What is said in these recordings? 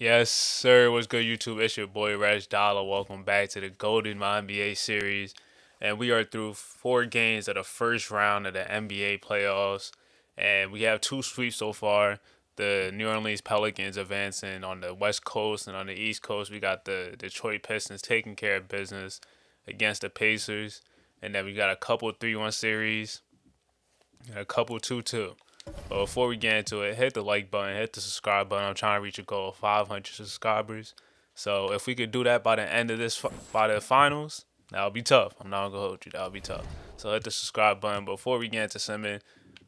Yes, sir. What's good, YouTube? It's your boy RegDolla. Welcome back to the GOATED MYNBA series, and we are through 4 games of the first round of the NBA playoffs, and we have 2 sweeps so far. The New Orleans Pelicans advancing on the West Coast, and on the East Coast, we got the Detroit Pistons taking care of business against the Pacers, and then we got a couple 3-1 series and a couple 2-2. But before we get into it, hit the like button, hit the subscribe button. I'm trying to reach a goal of 500 subscribers. So if we could do that by the end of this, by the finals, that would be tough. I'm not gonna hold you. That would be tough. So hit the subscribe button. Before we get into Simmons,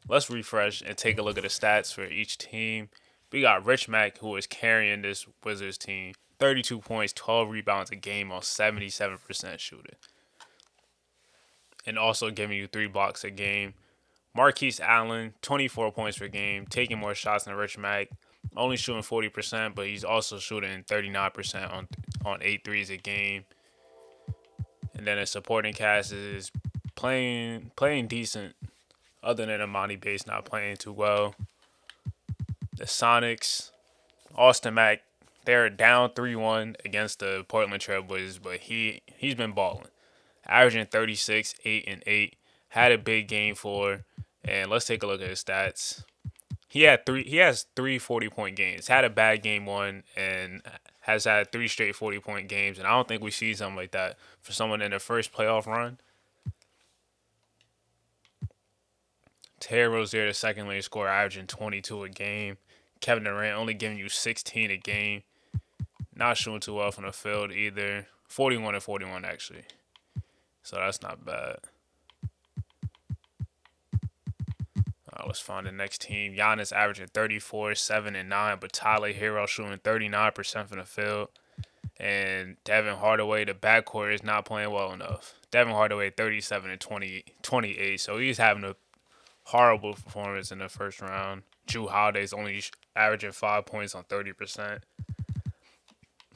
let's refresh and take a look at the stats for each team. We got Rich Mack, who is carrying this Wizards team. 32 points, 12 rebounds a game on 77% shooting. And also giving you 3 blocks a game. Marquise Allen, 24 points per game, taking more shots than Rich Mack, only shooting 40%, but he's also shooting 39% on 8 threes a game. And then his supporting cast is playing decent, other than Amani Bates not playing too well. The Sonics, Austin Mack, they're down 3-1 against the Portland Trailblazers, but he's been balling, averaging 36, 8, and 8. Had a big game 4. And let's take a look at his stats. He has three 40-point games. Had a bad game 1 and has had 3 straight 40-point games. And I don't think we see something like that for someone in their first playoff run. Terry Rozier, the second leading scorer, averaging 22 a game. Kevin Durant only giving you 16 a game. Not shooting too well from the field either. 41 and 41 actually. So that's not bad. Let's find the next team. Giannis averaging 34, 7, and 9, but Tyler Hero shooting 39% from the field. And Devin Hardaway, the backcourt is not playing well enough. Devin Hardaway 37 and 28, so he's having a horrible performance in the first round. Drew Holiday's only averaging 5 points on 30%.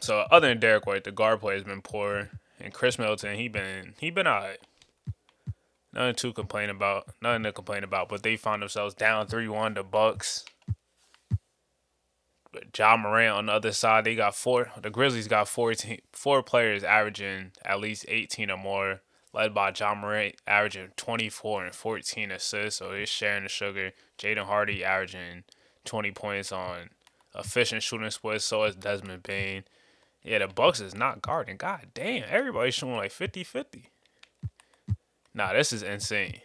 So other than Derek White, the guard play has been poor. And Chris Middleton, he been alright. Nothing to complain about. But they found themselves down 3-1 to Bucks. But Ja Morant on the other side, they got 4. The Grizzlies got 4 players averaging at least 18 or more, led by Ja Morant averaging 24 and 14 assists. So he's sharing the sugar. Jaden Hardy averaging 20 points on efficient shooting splits. So is Desmond Bane. Yeah, the Bucks is not guarding. God damn, everybody's shooting like 50-50. Nah, this is insane.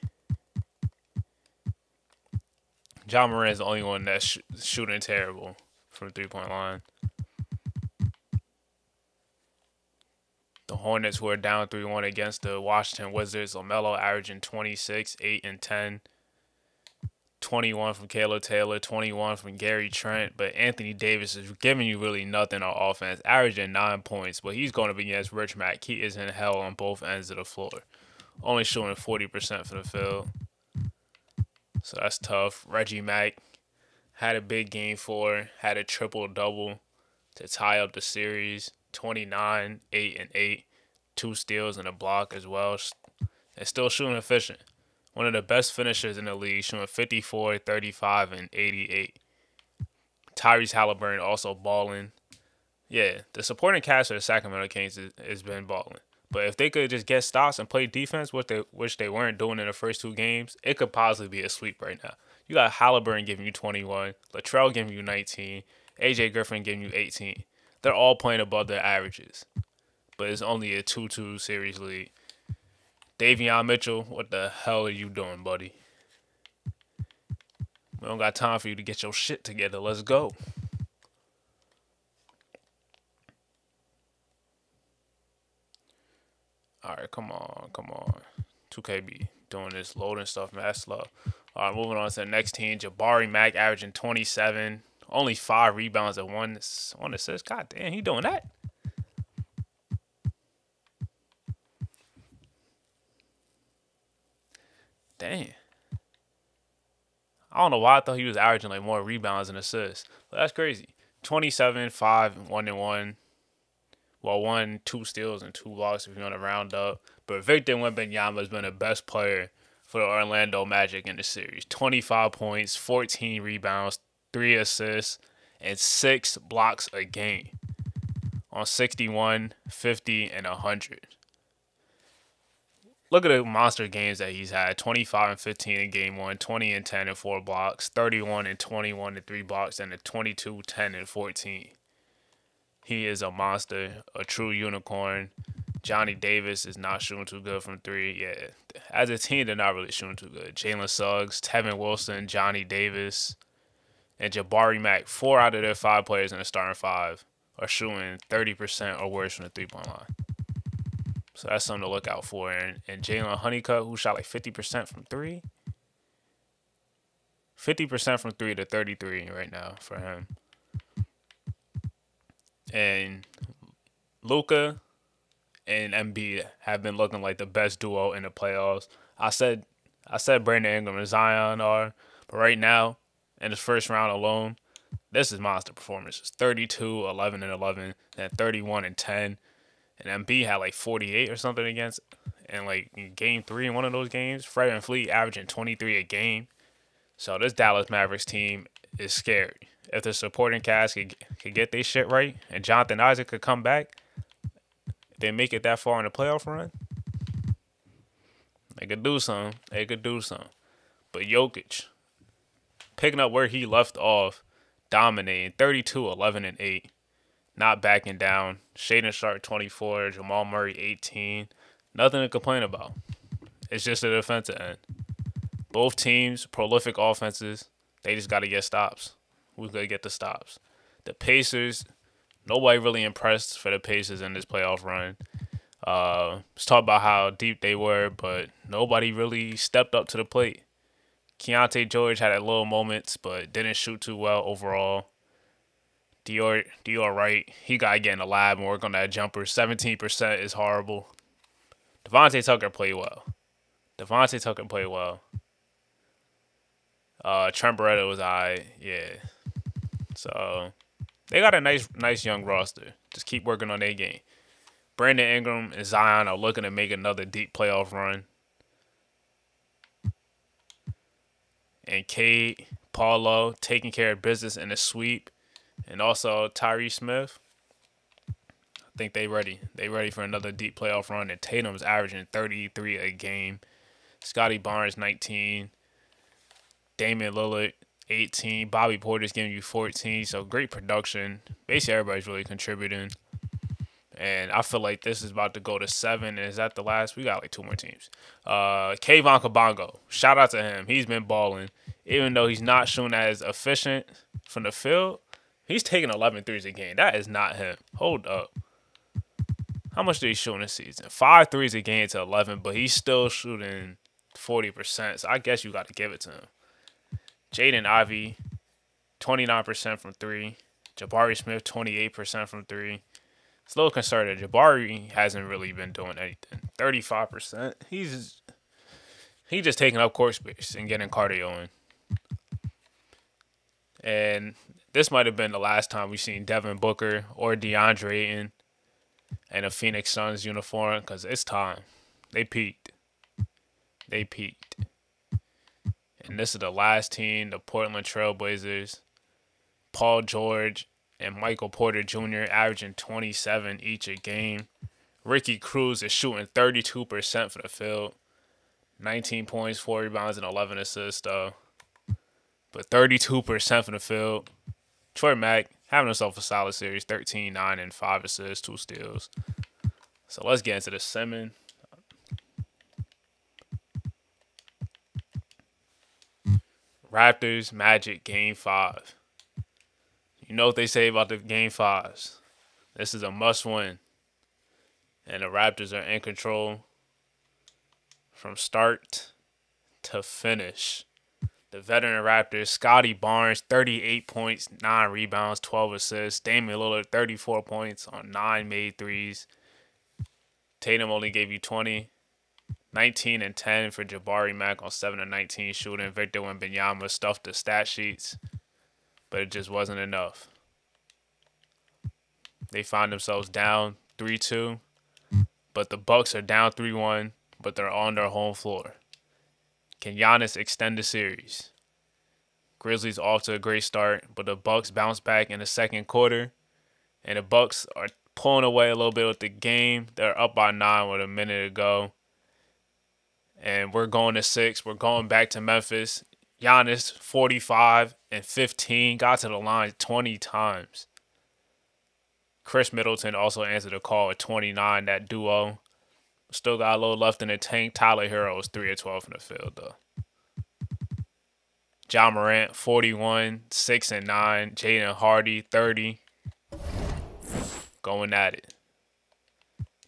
Ja Morant is the only one that's shooting terrible from the 3-point line. The Hornets were down 3-1 against the Washington Wizards. LaMelo averaging 26, 8, and 10. 21 from Caleb Taylor, 21 from Gary Trent. But Anthony Davis is giving you really nothing on offense, averaging 9 points. But he's going up against Rich Mack. He is in hell on both ends of the floor. Only shooting 40% from the field. So that's tough. Reggie Mack had a big game 4, had a triple-double to tie up the series. 29, 8, and 8. 2 steals and a block as well. And still shooting efficient. One of the best finishers in the league, shooting 54, 35, and 88. Tyrese Halliburton also balling. Yeah, the supporting cast of the Sacramento Kings has been balling. But if they could just get stops and play defense, which they weren't doing in the first 2 games, it could possibly be a sweep right now. You got Halliburton giving you 21, Latrell giving you 19, AJ Griffin giving you 18. They're all playing above their averages. But it's only a 2-2 series lead. Davion Mitchell, what the hell are you doing, buddy? We don't got time for you to get your shit together. Let's go. All right, come on. 2K be doing this loading stuff, man. That's slow. All right, moving on to the next team. Jabari Mack averaging 27, only 5 rebounds and 1 assist. God damn, he doing that? Damn. I don't know why I thought he was averaging like more rebounds and assists. But that's crazy. 27, 5, 1 and 1. Well, 2 steals and 2 blocks if you want to round up. But Victor Wembanyama has been the best player for the Orlando Magic in the series. 25 points, 14 rebounds, 3 assists, and 6 blocks a game on 61, 50, and 100. Look at the monster games that he's had. 25 and 15 in game 1, 20 and 10 and 4 blocks, 31 and 21 and 3 blocks, and a 22, 10 and 14. He is a monster, a true unicorn. Johnny Davis is not shooting too good from 3. Yeah, as a team, they're not really shooting too good. Jalen Suggs, Tevin Wilson, Johnny Davis, and Jabari Mack, 4 out of their 5 players in the starting 5 are shooting 30% or worse from the three-point line. So that's something to look out for. And Jalen Honeycutt, who shot like 50% from 3. 50% from 3 to 33 right now for him. And Luka and Embiid have been looking like the best duo in the playoffs. I said Brandon Ingram and Zion are, but right now, in the first round alone, this is monster performances. 32, 11, and 11, and 31 and 10. And Embiid had like 48 or something against, and like in game 3 in one of those games, Fred VanVleet averaging 23 a game. So this Dallas Mavericks team is scary. If the supporting cast could get their shit right, and Jonathan Isaac could come back, if they make it that far in the playoff run, they could do something. But Jokic, picking up where he left off, dominating, 32, 11, and 8. Not backing down. Shaedon Sharpe, 24. Jamal Murray, 18. Nothing to complain about. It's just the defensive end. Both teams, prolific offenses. They just got to get stops. Who's going to get the stops? The Pacers, nobody really impressed for the Pacers in this playoff run. Let's talk about how deep they were, but nobody really stepped up to the plate. Keontae George had little moments, but didn't shoot too well overall. Dior Wright, he got to get in the lab and work on that jumper. 17% is horrible. Devontae Tucker played well. Trent Barretta was alright, yeah. So they got a nice young roster. Just keep working on their game. Brandon Ingram and Zion are looking to make another deep playoff run. And Cade, Paulo taking care of business in the sweep. And also Tyrese Smith. I think they ready. They ready for another deep playoff run. And Tatum's averaging 33 a game. Scotty Barnes, 19. Damian Lillard, 18. Bobby Porter's giving you 14. So great production. Basically, everybody's really contributing. And I feel like this is about to go to 7. And is that the last? We got like 2 more teams. Kayvon Kabongo. Shout out to him. He's been balling. Even though he's not shooting as efficient from the field, he's taking 11 threes a game. That is not him. Hold up. How much did he shoot in this season? 5 threes a game to 11, but he's still shooting 40%. So I guess you got to give it to him. Jaden Ivey, 29% from 3. Jabari Smith, 28% from 3. It's a little concerning. Jabari hasn't really been doing anything. 35%. He's just taking up court space and getting cardio in. And this might have been the last time we've seen Devin Booker or DeAndre Ayton in a Phoenix Suns uniform, because it's time. They peaked. And this is the last team, the Portland Trailblazers. Paul George and Michael Porter Jr. averaging 27 each a game. Ricky Cruz is shooting 32% for the field. 19 points, 4 rebounds, and 11 assists, though. But 32% from the field. Troy Mack having himself a solid series. 13, 9, and 5 assists, 2 steals. So let's get into the Simmons. Raptors, Magic, Game 5. You know what they say about the Game 5s. This is a must-win. And the Raptors are in control from start to finish. The veteran Raptors, Scotty Barnes, 38 points, 9 rebounds, 12 assists. Damian Lillard, 34 points on 9 made threes. Tatum only gave you 20. 19 and 10 for Jabari Mack on 7 and 19 shooting. Victor Wembanyama stuffed the stat sheets, but it just wasn't enough. They find themselves down 3-2, but the Bucks are down 3-1, but they're on their home floor. Can Giannis extend the series? Grizzlies off to a great start, but the Bucks bounce back in the second quarter, and the Bucks are pulling away a little bit with the game. They're up by 9 with a minute to go, and we're going to 6. We're going back to Memphis. Giannis, 45 and 15, got to the line 20 times. Chris Middleton also answered the call at 29, that duo. Still got a little left in the tank. Tyler Hero was 3 of 12 from the field, though. Ja Morant, 41, 6 and 9. Jaden Hardy, 30. Going at it.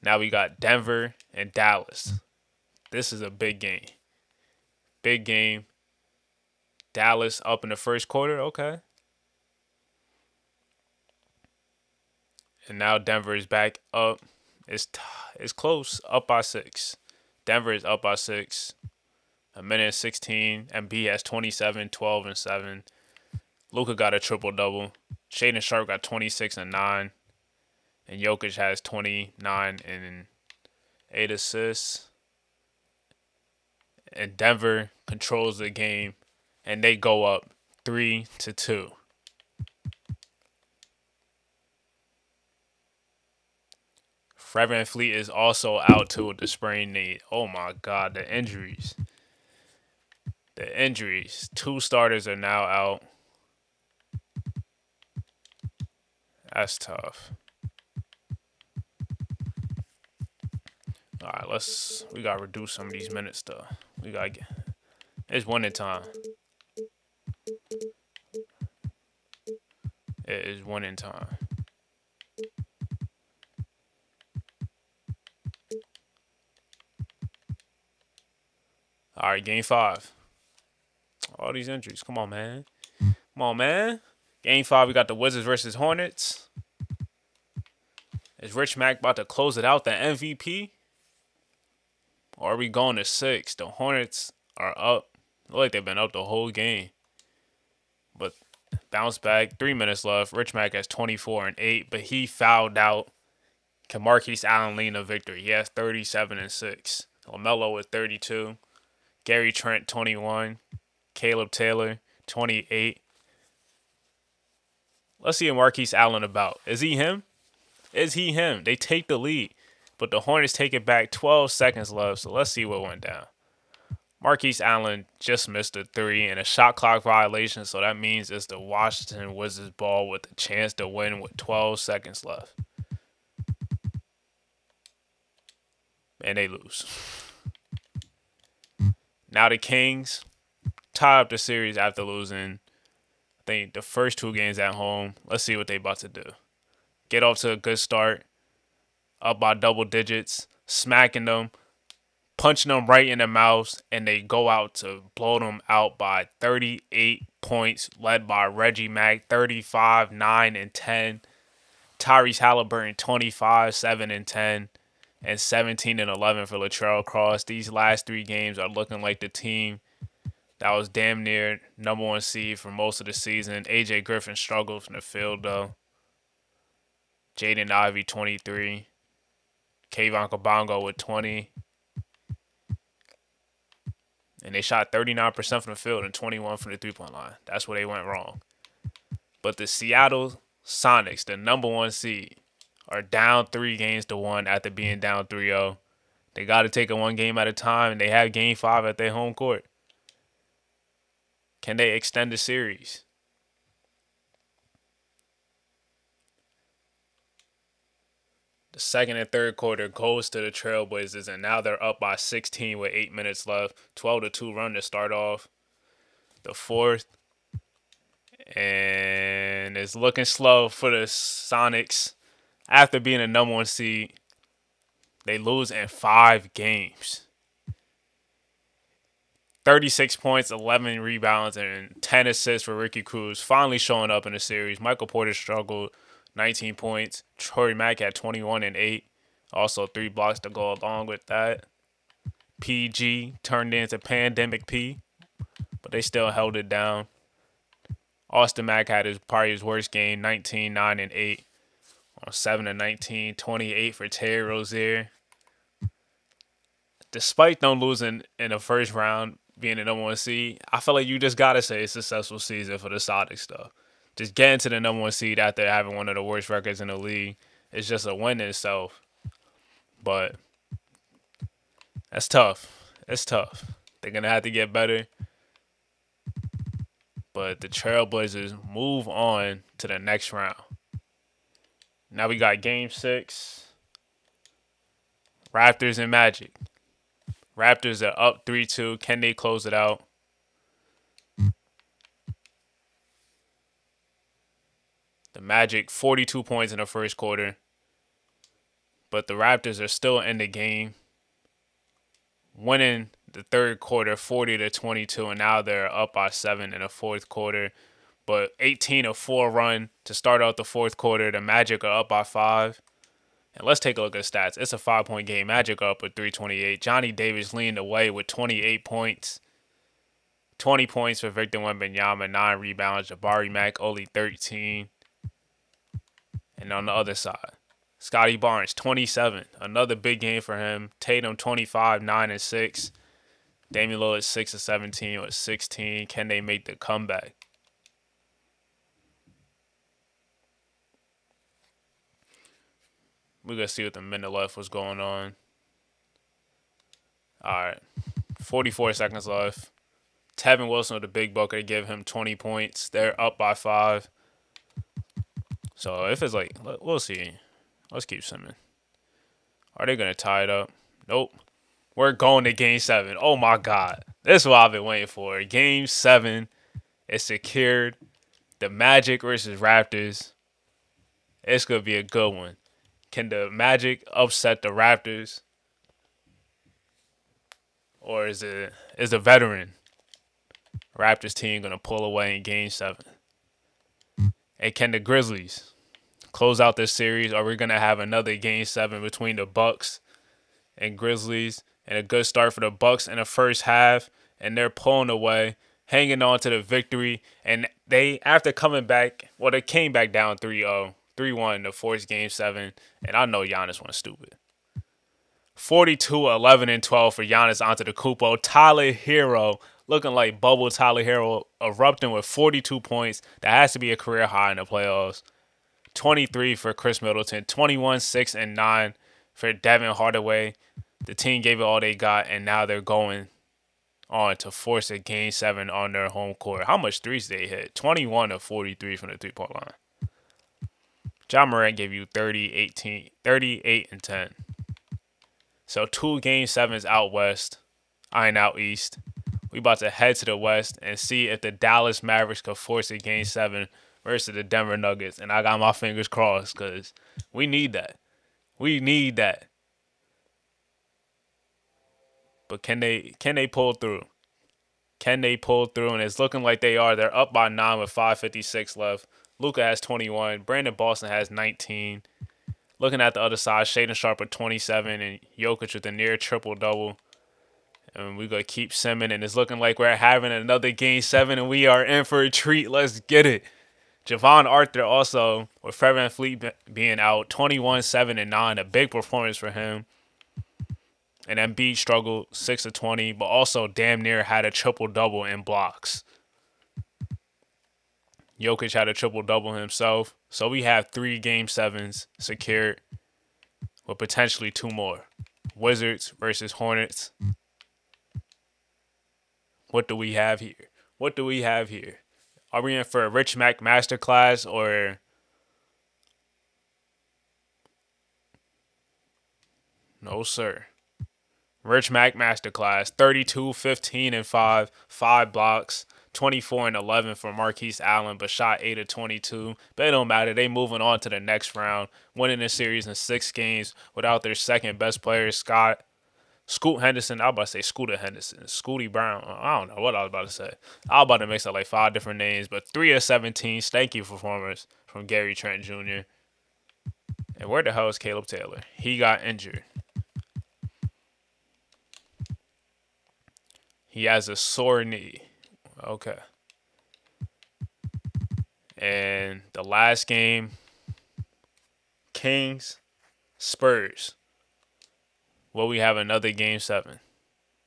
Now we got Denver and Dallas. This is a big game. Big game. Dallas up in the first quarter. Okay. And now Denver is back up. It's close. Up by 6. Denver is up by 6. A minute and 16. MB has 27, 12, and 7. Luka got a triple-double. Shaedon Sharpe got 26 and 9. And Jokic has 29 and 8 assists. And Denver controls the game. And they go up 3-2. Fred VanVleet is also out too with the sprained knee. Oh my God, the injuries. The injuries. 2 starters are now out. That's tough. All right, we gotta reduce some of these minutes though. It's winning time. It is winning time. All right, game 5. All these injuries. Come on, man. Come on, man. Game 5, we got the Wizards versus Hornets. Is Rich Mack about to close it out, the MVP? Or are we going to 6? The Hornets are up. Look like they've been up the whole game. But bounce back. 3 minutes left. Rich Mack has 24 and 8, but he fouled out. Can Marquise Allen lead a victory? He has 37 and 6. LaMelo with 32. Gary Trent, 21. Caleb Taylor, 28. Let's see what Marquise Allen about. Is he him? Is he him? They take the lead, but the Hornets take it back. 12 seconds left, so let's see what went down. Marquise Allen just missed a 3 and a shot clock violation, so that means it's the Washington Wizards ball with a chance to win with 12 seconds left. And they lose. Now the Kings tie up the series after losing, I think, the first 2 games at home. Let's see what they about to do. Get off to a good start. Up by double digits. Smacking them. Punching them right in the mouths. And they go out to blow them out by 38 points. Led by Reggie Mack. 35, 9, and 10. Tyrese Halliburton, 25, 7, and 10. And 17 and 11 for Latrell Cross. These last 3 games are looking like the team that was damn near number 1 seed for most of the season. AJ Griffin struggled from the field, though. Jaden Ivey, 23. Kayvon Kabongo with 20. And they shot 39% from the field and 21% from the three-point line. That's where they went wrong. But the Seattle Sonics, the number 1 seed, are down 3-1 after being down 3-0. They got to take it 1 game at a time, and they have game 5 at their home court. Can they extend the series? The second and third quarter goes to the Trailblazers, and now they're up by 16 with 8 minutes left. 12-2 run to start off the fourth. And it's looking slow for the Sonics. After being a number 1 seed, they lose in 5 games. 36 points, 11 rebounds, and 10 assists for Ricky Cruz. Finally showing up in the series. Michael Porter struggled, 19 points. Troy Mack had 21 and 8. Also 3 blocks to go along with that. PG turned into Pandemic P, but they still held it down. Austin Mack had probably his worst game, 19, 9, and 8. On 7-19, 28 for Terry Rozier. Despite them losing in the first round, being the #1 seed. I feel like you just gotta say a successful season for the Sonics stuff. Just getting to the #1 seed after having one of the worst records in the league is just a win in itself. But that's tough. It's tough. They're gonna have to get better. But the Trailblazers move on to the next round. Now we got Game 6. Raptors and Magic. Raptors are up 3-2. Can they close it out? The Magic, 42 points in the first quarter. But the Raptors are still in the game, winning the third quarter 40-22, and now they're up by 7 in the fourth quarter. But 18-4 run to start out the fourth quarter. The Magic are up by 5. And let's take a look at the stats. It's a 5-point game. Magic up with 328. Johnny Davis leading the way with 28 points. 20 points for Victor Wembanyama, 9 rebounds. Jabari Mack only 13. And on the other side, Scotty Barnes, 27. Another big game for him. Tatum, 25, 9 and 6. Damian Lillard, 6 of 17 with 16. Can they make the comeback? We're going to see what the minute left was going on. All right. 44 seconds left. Tevin Wilson with the big bucket to give him 20 points. They're up by 5. So if it's like, we'll see. Let's keep simming. Are they going to tie it up? Nope. We're going to Game 7. Oh, my God. This is what I've been waiting for. Game 7 is secured. The Magic versus Raptors. It's going to be a good one. Can the Magic upset the Raptors? Or is a veteran Raptors team going to pull away in Game 7? And can the Grizzlies close out this series? Or are we going to have another Game 7 between the Bucks and Grizzlies? And a good start for the Bucks in the first half. And they're pulling away, hanging on to the victory. And they, after coming back, well, they came back down 3-0. 3-1 to force Game 7, and I know Giannis went stupid. 42, 11, and 12 for Giannis Antetokounmpo. Tyler Hero looking like bubble Tyler Hero, erupting with 42 points. That has to be a career high in the playoffs. 23 for Chris Middleton. 21, 6, and 9 for Devin Hardaway. The team gave it all they got, and now they're going on to force a Game 7 on their home court. How much threes they hit? 21 of 43 from the three-point line. John Morant gave you 30, 18, 38, and 10. So 2 Game 7s out west, out east. We about to head to the west and see if the Dallas Mavericks can force a Game 7 versus the Denver Nuggets. And I got my fingers crossed because we need that. We need that. But can they pull through? Can they pull through? And it's looking like they are. They're up by 9 with 5:56 left. Luka has 21. Brandon Boston has 19. Looking at the other side, Shaedon Sharpe with 27 and Jokic with a near triple-double. And we're going to keep simming. And it's looking like we're having another Game 7 and we are in for a treat. Let's get it. Javon Arthur also, with Fred VanVleet being out, 21, 7, and 9. A big performance for him. And Embiid struggled 6 of 20, but also damn near had a triple-double in blocks. Jokic had a triple-double himself. So we have 3 Game 7s secured with potentially 2 more. Wizards versus Hornets. What do we have here? What do we have here? Are we in for a Rich Mac masterclass or... No, sir. Rich Mac masterclass. 32, 15, and 5. 5 blocks. 24 and 11 for Marquise Allen, but shot 8 of 22. But it don't matter. They moving on to the next round, winning the series in 6 games without their second best player, Scoot Henderson. I was about to say Scooter Henderson. Scooty Brown. I don't know what I was about to say. I was about to mix up like 5 different names, but 3 of 17 stanky performers from Gary Trent Jr. And where the hell is Caleb Taylor? He got injured. He has a sore knee. Okay. And the last game, Kings, Spurs. Will we have another Game 7?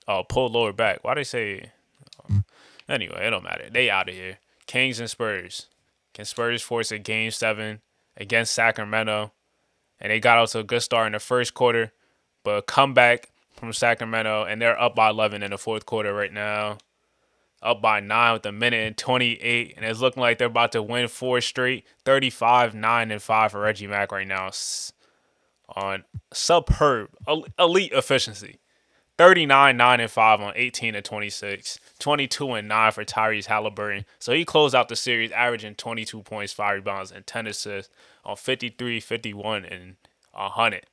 Oh, pull lower back. Why they say Anyway, it don't matter. They out of here. Kings and Spurs. Can Spurs force a game 7 against Sacramento? And they got out to a good start in the first quarter, but come back from Sacramento, and they're up by 11 in the fourth quarter right now. Up by 9 with a minute and 28, and it's looking like they're about to win 4 straight. 35, 9, and 5 for Reggie Mack right now on superb, elite efficiency. 39, 9, and 5 on 18 and 26. 22 and 9 for Tyrese Halliburton. So he closed out the series averaging 22 points, 5 rebounds, and 10 assists on 53, 51, and 100.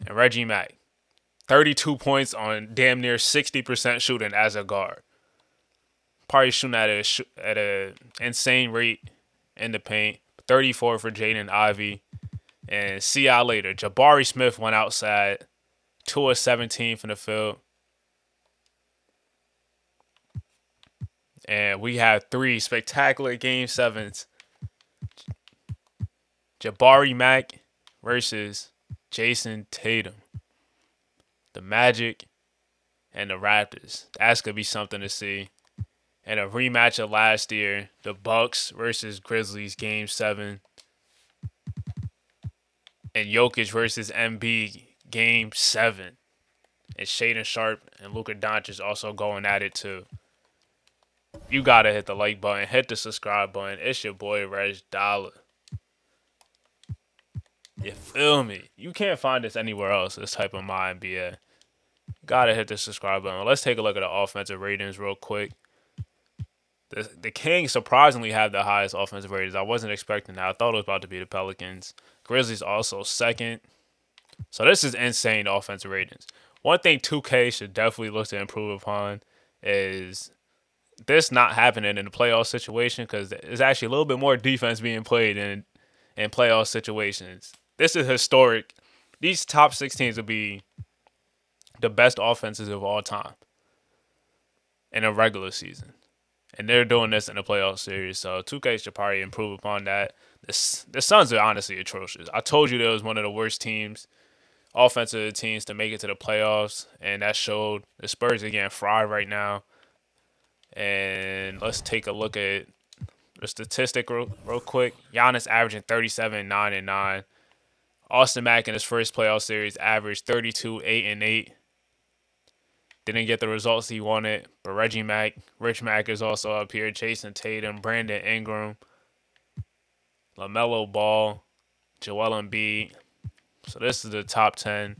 And Reggie Mack, 32 points on damn near 60% shooting as a guard. Probably shooting at a insane rate in the paint. 34 for Jaden Ivey. And see y'all later. Jabari Smith went outside. 2 of 17 from the field. And we have 3 spectacular game 7s. Jabari Mack versus Jason Tatum. The Magic and the Raptors. That's going to be something to see. And a rematch of last year. The Bucks versus Grizzlies game 7. And Jokic versus Embiid game 7. And Shaedon Sharpe and Luka Doncic also going at it too. You got to hit the like button. Hit the subscribe button. It's your boy RegDolla. You feel me? You can't find this anywhere else, this type of MYNBA. Gotta hit the subscribe button. Let's take a look at the offensive ratings real quick. The Kings surprisingly have the highest offensive ratings. I wasn't expecting that. I thought it was about to be the Pelicans. Grizzlies also second. So this is insane offensive ratings. One thing 2K should definitely look to improve upon is this not happening in the playoff situation, because there's actually a little bit more defense being played in playoff situations. This is historic. These top 6 teams will be the best offenses of all time in a regular season. And they're doing this in a playoff series, so 2K should probably improve upon that. The Suns are honestly atrocious. I told you there was one of the worst teams, offensive teams, to make it to the playoffs, and that showed. The Spurs are getting fried right now. And let's take a look at the statistic real quick. Giannis averaging 37, 9, and 9. Austin Mack in his first playoff series averaged 32, 8, and 8. Didn't get the results he wanted, but Reggie Mack, Rich Mack is also up here. Jason Tatum, Brandon Ingram, LaMelo Ball, Joel Embiid. So this is the top 10.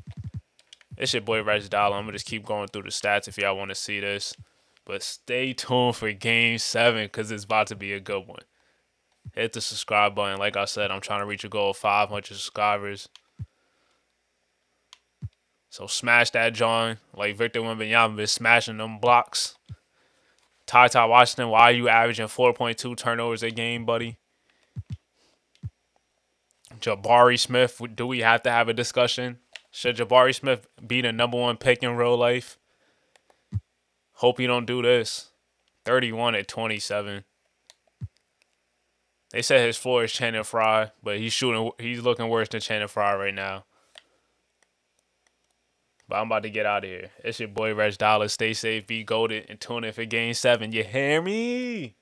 It's your boy RegDolla. I'm going to just keep going through the stats if y'all want to see this. But stay tuned for Game 7 because it's about to be a good one. Hit the subscribe button. Like I said, I'm trying to reach a goal of 500 subscribers. So smash that joint like Victor Wembanyama been smashing them blocks. Ty Washington, why are you averaging 4.2 turnovers a game, buddy? Jabari Smith, do we have to have a discussion? Should Jabari Smith be the #1 pick in real life? Hope you don't do this. 31 at 27. They said his floor is Channing Frye, but he's looking worse than Channing Frye right now. But I'm about to get out of here. It's your boy RegDolla. Stay safe, be goated, and tune in for Game 7. You hear me?